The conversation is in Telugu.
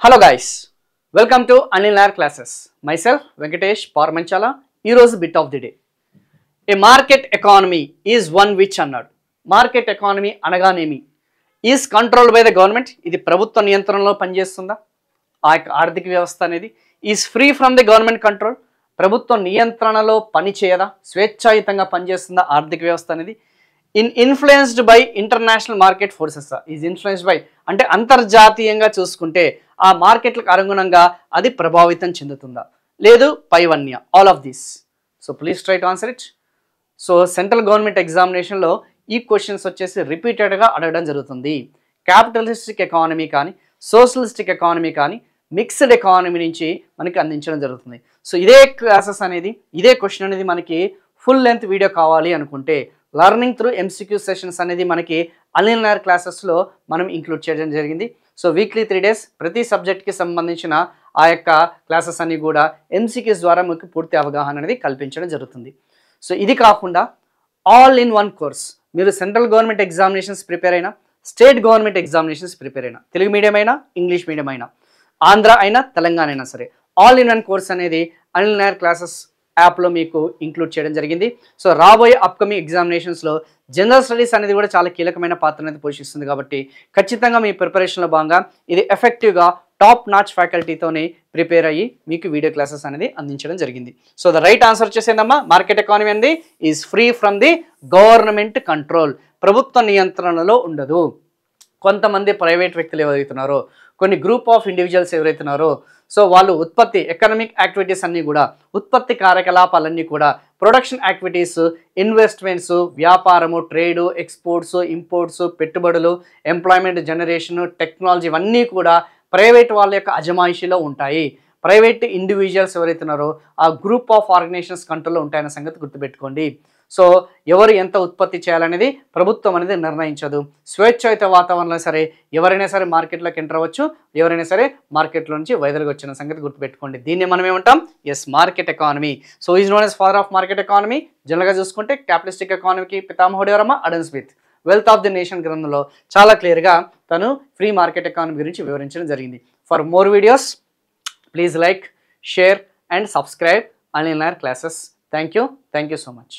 Hello guys, welcome to Anil Nair classes. Myself Venkatesh Parmanchala. Here's bit of the day. A market economy is one which అన్నాడు. మార్కెట్ ఎకానమీ అనగానేమి is controlled by the government. ఇది ప్రభుత్వ నియంత్రణలో పనిచేస్తుందా? ఆ యొక్క ఆర్థిక వ్యవస్థ అనేది is free from the government control. ప్రభుత్వ నియంత్రణలో పని చేయదా? స్వేచ్ఛాయుతంగా పనిచేస్తుందా ఆర్థిక వ్యవస్థ అనేది? Influenced by international market forces. Is influenced by అంటే అంతర్జాతీయంగా చూసుకుంటే ఆ మార్కెట్లకు అనుగుణంగా అది ప్రభావితం చెందుతుందా? లేదు పైవన్య. All of these. So please try to answer it. So central government ఎగ్జామినేషన్లో ఈ క్వశ్చన్స్ వచ్చేసి రిపీటెడ్గా అడగడం జరుగుతుంది. క్యాపిటలిస్టిక్ ఎకానమీ కానీ సోషలిస్టిక్ ఎకానమీ కానీ మిక్స్డ్ ఎకానమీ నుంచి మనకి అందించడం జరుగుతుంది. సో ఇదే క్లాసెస్ అనేది ఇదే క్వశ్చన్ అనేది మనకి ఫుల్ లెంత్ వీడియో కావాలి అనుకుంటే లర్నింగ్ త్రూ ఎంసీక్యూ సెషన్స్ అనేది మనకి అనిల్ నాయర్ క్లాసెస్లో మనం ఇంక్లూడ్ చేయడం జరిగింది. సో వీక్లీ 3 days ప్రతి సబ్జెక్ట్కి సంబంధించిన ఆ యొక్క క్లాసెస్ అన్ని కూడా ఎంసీక్యూస్ ద్వారా మీకు పూర్తి అవగాహన అనేది కల్పించడం జరుగుతుంది. సో ఇది కాకుండా ఆల్ ఇన్ వన్ కోర్స్ మీరు సెంట్రల్ గవర్నమెంట్ ఎగ్జామినేషన్స్ ప్రిపేర్ అయినా, స్టేట్ గవర్నమెంట్ ఎగ్జామినేషన్స్ ప్రిపేర్ అయినా, తెలుగు మీడియం అయినా, ఇంగ్లీష్ మీడియం అయినా, ఆంధ్ర అయినా, తెలంగాణ అయినా సరే ఆల్ ఇన్ వన్ కోర్స్ అనేది అనిల్ నాయర్ క్లాసెస్ యాప్లో మీకు ఇంక్లూడ్ చేయడం జరిగింది. సో రాబోయే అప్కమింగ్ ఎగ్జామినేషన్స్లో జనరల్ స్టడీస్ అనేది కూడా చాలా కీలకమైన పాత్ర అనేది పోషిస్తుంది కాబట్టి ఖచ్చితంగా మీ ప్రిపరేషన్లో భాగంగా ఇది ఎఫెక్టివ్గా టాప్ నాచ్ ఫ్యాకల్టీతోనే ప్రిపేర్ అయ్యి మీకు వీడియో క్లాసెస్ అనేది అందించడం జరిగింది. సో ద రైట్ ఆన్సర్ వచ్చేసిందమ్మా, మార్కెట్ ఎకానమీ అనేది is free from the government control. ప్రభుత్వ నియంత్రణలో ఉండదు. కొంతమంది ప్రైవేట్ వ్యక్తులు ఎవరైతున్నారో, కొన్ని గ్రూప్ ఆఫ్ ఇండివిజువల్స్ ఎవరైతున్నారో సో వాళ్ళు ఉత్పత్తి ఎకనామిక్ యాక్టివిటీస్ అన్నీ కూడా ఉత్పత్తి కార్యకలాపాలన్నీ కూడా ప్రొడక్షన్ యాక్టివిటీస్, ఇన్వెస్ట్మెంట్స్, వ్యాపారము, ట్రేడు, ఎక్స్పోర్ట్స్, ఇంపోర్ట్స్, పెట్టుబడులు, ఎంప్లాయ్మెంట్ జనరేషన్, టెక్నాలజీ ఇవన్నీ కూడా ప్రైవేట్ వాళ్ళ యొక్క అజమాయిషీలో ఉంటాయి. ప్రైవేట్ ఇండివిజువల్స్ ఎవరైతున్నారో ఆ గ్రూప్ ఆఫ్ ఆర్గనైజేషన్స్ కంట్రోల్లో ఉంటాయన్న సంగతి గుర్తుపెట్టుకోండి. సో ఎవరు ఎంత ఉత్పత్తి చేయాలనేది ప్రభుత్వం అనేది నిర్ణయించదు. స్వేచ్ఛాయుత వాతావరణంలో సరే ఎవరైనా సరే మార్కెట్లోకి ఎంటర్ అవ్వచ్చు, ఎవరైనా సరే మార్కెట్లో నుంచి వైదొలగి వచ్చిన సంగతి గుర్తుపెట్టుకోండి. దీన్ని మనం ఏమంటాం? Yes, market economy. So is known as father of market economy. జనరల్గా చూసుకుంటే క్యాపిటలిస్టిక్ ఎకానమీకి పితామహుడు ఎవరమ్మా? Adam Smith. Wealth of the nation గ్రంథంలో చాలా క్లియర్గా తను ఫ్రీ మార్కెట్ ఎకానమీ గురించి వివరించడం జరిగింది. For more videos please like, share and subscribe Anil Nair classes. Thank you so much.